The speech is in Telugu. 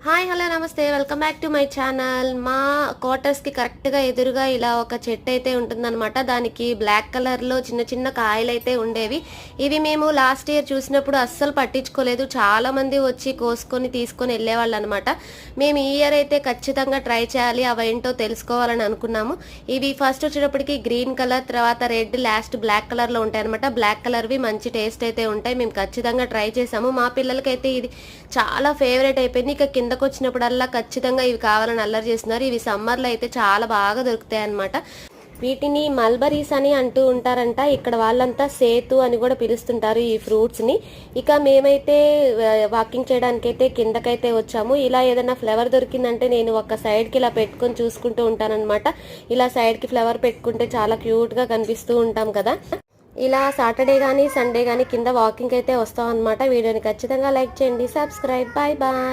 హాయ్ హలో నమస్తే welcome back to my channel. మా క్వార్టర్స్కి కరెక్ట్గా ఎదురుగా ఇలా ఒక చెట్టు అయితే ఉంటుందన్నమాట. దానికి బ్లాక్ కలర్లో చిన్న చిన్న కాయలు అయితే ఉండేవి. ఇవి మేము లాస్ట్ ఇయర్ చూసినప్పుడు అస్సలు పట్టించుకోలేదు. చాలామంది వచ్చి కోసుకొని తీసుకొని వెళ్ళేవాళ్ళు అనమాట. మేము ఈ ఇయర్ అయితే ఖచ్చితంగా ట్రై చేయాలి, అవేంటో తెలుసుకోవాలని అనుకున్నాము. ఇవి ఫస్ట్ వచ్చేటప్పటికి గ్రీన్ కలర్, తర్వాత రెడ్, లాస్ట్ బ్లాక్ కలర్లో ఉంటాయి అనమాట. బ్లాక్ కలర్వి మంచి టేస్ట్ అయితే ఉంటాయి. మేము ఖచ్చితంగా ట్రై చేసాము. మా పిల్లలకైతే ఇది చాలా ఫేవరెట్ అయిపోయింది. ఇక కిందకు వచ్చినప్పుడల్లా ఖచ్చితంగా ఇవి కావాలని అల్లరి చేస్తున్నారు. ఇవి సమ్మర్లో అయితే చాలా బాగా దొరుకుతాయి అన్నమాట. వీటిని మల్బరీస్ అని అంటూ ఉంటారంట. ఇక్కడ వాళ్ళంతా సేతు అని కూడా పిలుస్తుంటారు ఈ ఫ్రూట్స్ని. ఇక మేమైతే వాకింగ్ చేయడానికైతే కిందకైతే వచ్చాము. ఇలా ఏదైనా ఫ్లవర్ దొరికిందంటే నేను ఒక సైడ్కి ఇలా పెట్టుకొని చూసుకుంటూ ఉంటానన్నమాట. ఇలా సైడ్కి ఫ్లవర్ పెట్టుకుంటే చాలా క్యూట్గా కనిపిస్తూ ఉంటాం కదా. ఇలా సాటర్డే కానీ సండే కానీ కింద వాకింగ్ అయితే వస్తాం అనమాట. వీడియోని ఖచ్చితంగా లైక్ చేయండి, సబ్స్క్రైబ్. Bye bye.